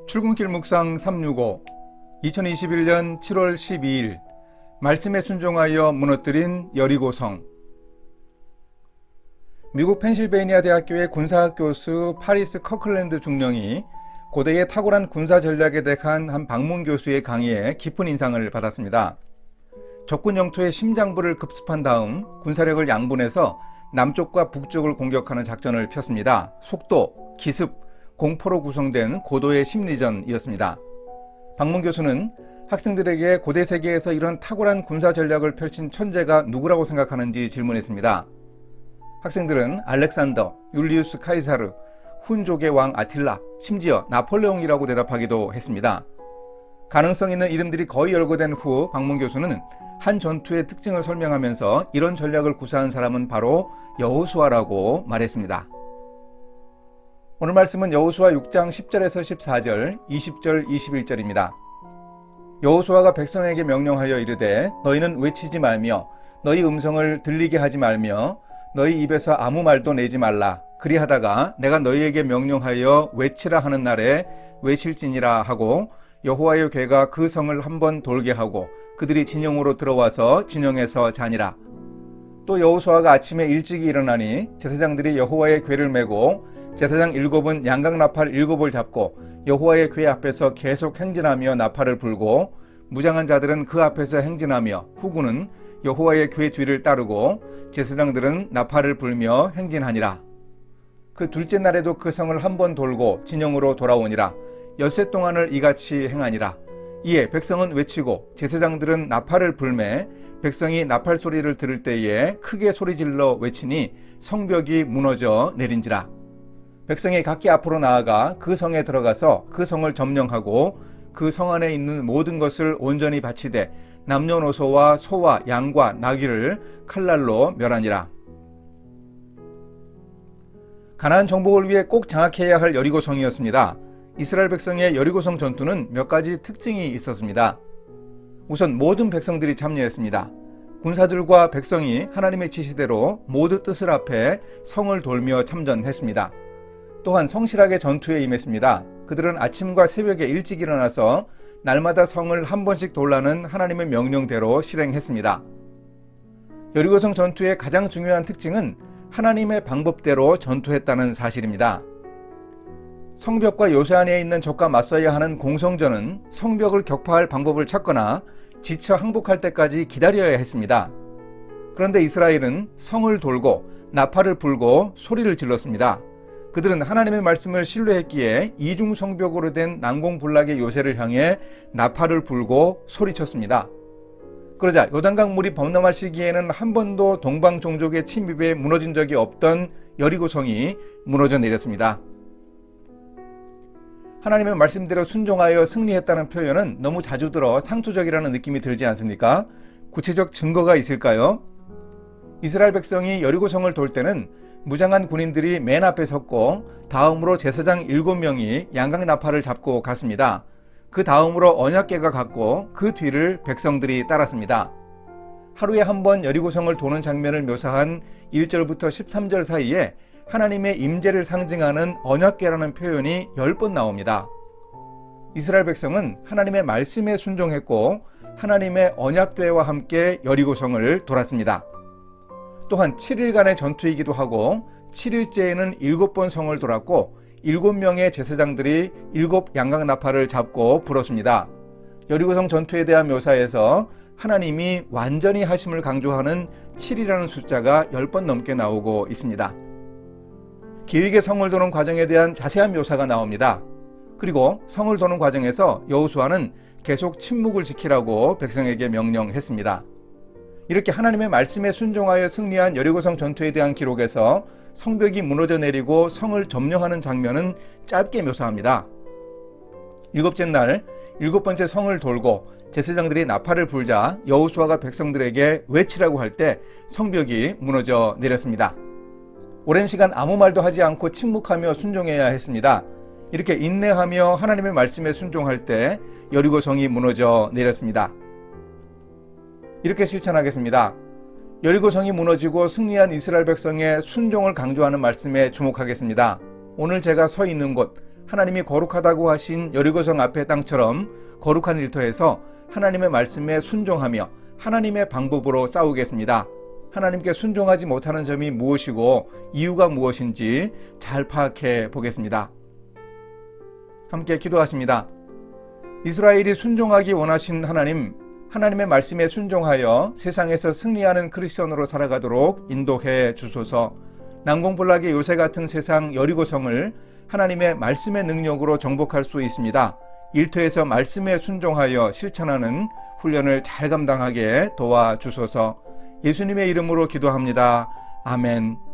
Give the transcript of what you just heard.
출근길 묵상 365 2021년 7월 12일 말씀에 순종하여 무너뜨린 여리고성. 미국 펜실베이니아 대학교의 군사학 교수 파리스 커클랜드 중령이 고대의 탁월한 군사 전략에 대한 한 방문 교수의 강의에 깊은 인상을 받았습니다. 적군 영토의 심장부를 급습한 다음 군사력을 양분해서 남쪽과 북쪽을 공격하는 작전을 폈습니다. 속도, 기습, 공포로 구성된 고도의 심리전이었습니다. 방문 교수는 학생들에게 고대 세계에서 이런 탁월한 군사 전략을 펼친 천재가 누구라고 생각하는지 질문했습니다. 학생들은 알렉산더, 율리우스 카이사르, 훈족의 왕 아틸라, 심지어 나폴레옹이라고 대답하기도 했습니다. 가능성 있는 이름들이 거의 열거된 후 방문 교수는 한 전투의 특징을 설명하면서 이런 전략을 구사한 사람은 바로 여호수아라고 말했습니다. 오늘 말씀은 여호수아 6장 10절에서 14절, 20절, 21절입니다. 여호수아가 백성에게 명령하여 이르되 너희는 외치지 말며 너희 음성을 들리게 하지 말며 너희 입에서 아무 말도 내지 말라. 그리하다가 내가 너희에게 명령하여 외치라 하는 날에 외칠지니라 하고 여호와의 궤가 그 성을 한번 돌게 하고 그들이 진영으로 들어와서 진영에서 자니라. 또 여호수아가 아침에 일찍이 일어나니 제사장들이 여호와의 궤를 메고 제사장 7은 양각나팔 7을 잡고 여호와의 궤 앞에서 계속 행진하며 나팔을 불고 무장한 자들은 그 앞에서 행진하며 후군은 여호와의 궤 뒤를 따르고 제사장들은 나팔을 불며 행진하니라. 그 둘째 날에도 그 성을 한번 돌고 진영으로 돌아오니라. 엿새 동안을 이같이 행하니라. 이에 백성은 외치고 제사장들은 나팔을 불매 백성이 나팔 소리를 들을 때에 크게 소리질러 외치니 성벽이 무너져 내린지라. 백성이 각기 앞으로 나아가 그 성에 들어가서 그 성을 점령하고 그 성 안에 있는 모든 것을 온전히 바치되 남녀노소와 소와 양과 나귀를 칼날로 멸하니라. 가나안 정복을 위해 꼭 장악해야 할 여리고성이었습니다. 이스라엘 백성의 여리고성 전투는 몇 가지 특징이 있었습니다. 우선 모든 백성들이 참여했습니다. 군사들과 백성이 하나님의 지시대로 모두 뜻을 합해 성을 돌며 참전했습니다. 또한 성실하게 전투에 임했습니다. 그들은 아침과 새벽에 일찍 일어나서 날마다 성을 한 번씩 돌라는 하나님의 명령대로 실행했습니다. 여리고성 전투의 가장 중요한 특징은 하나님의 방법대로 전투했다는 사실입니다. 성벽과 요새 안에 있는 적과 맞서야 하는 공성전은 성벽을 격파할 방법을 찾거나 지쳐 항복할 때까지 기다려야 했습니다. 그런데 이스라엘은 성을 돌고 나팔을 불고 소리를 질렀습니다. 그들은 하나님의 말씀을 신뢰했기에 이중 성벽으로 된 난공불락의 요새를 향해 나팔을 불고 소리쳤습니다. 그러자 요단강 물이 범람할 시기에는 한 번도 동방 종족의 침입에 무너진 적이 없던 여리고성이 무너져 내렸습니다. 하나님의 말씀대로 순종하여 승리했다는 표현은 너무 자주 들어 상투적이라는 느낌이 들지 않습니까? 구체적 증거가 있을까요? 이스라엘 백성이 여리고성을 돌 때는 무장한 군인들이 맨 앞에 섰고 다음으로 제사장 7명이 양각나팔을 잡고 갔습니다. 그 다음으로 언약궤가 갔고 그 뒤를 백성들이 따랐습니다. 하루에 한 번 여리고성을 도는 장면을 묘사한 1절부터 13절 사이에 하나님의 임재를 상징하는 언약궤라는 표현이 10번 나옵니다. 이스라엘 백성은 하나님의 말씀에 순종했고 하나님의 언약궤와 함께 여리고성을 돌았습니다. 또한 7일간의 전투이기도 하고 7일째에는 7번 성을 돌았고 7명의 제사장들이 7 양각나팔을 잡고 불었습니다. 여리고성 전투에 대한 묘사에서 하나님이 완전히 하심을 강조하는 7이라는 숫자가 10번 넘게 나오고 있습니다. 길게 성을 도는 과정에 대한 자세한 묘사가 나옵니다. 그리고 성을 도는 과정에서 여호수아는 계속 침묵을 지키라고 백성에게 명령했습니다. 이렇게 하나님의 말씀에 순종하여 승리한 여리고성 전투에 대한 기록에서 성벽이 무너져 내리고 성을 점령하는 장면은 짧게 묘사합니다. 7째 날 7번째 성을 돌고 제사장들이 나팔을 불자 여호수아가 백성들에게 외치라고 할 때 성벽이 무너져 내렸습니다. 오랜 시간 아무 말도 하지 않고 침묵하며 순종해야 했습니다. 이렇게 인내하며 하나님의 말씀에 순종할 때 여리고성이 무너져 내렸습니다. 이렇게 실천하겠습니다. 여리고성이 무너지고 승리한 이스라엘 백성의 순종을 강조하는 말씀에 주목하겠습니다. 오늘 제가 서 있는 곳, 하나님이 거룩하다고 하신 여리고성 앞의 땅처럼 거룩한 일터에서 하나님의 말씀에 순종하며 하나님의 방법으로 싸우겠습니다. 하나님께 순종하지 못하는 점이 무엇이고 이유가 무엇인지 잘 파악해 보겠습니다. 함께 기도하십니다. 이스라엘이 순종하기 원하신 하나님, 하나님의 말씀에 순종하여 세상에서 승리하는 크리스천으로 살아가도록 인도해 주소서. 난공불락의 요새 같은 세상 여리고성을 하나님의 말씀의 능력으로 정복할 수 있습니다. 일터에서 말씀에 순종하여 실천하는 훈련을 잘 감당하게 도와주소서. 예수님의 이름으로 기도합니다. 아멘.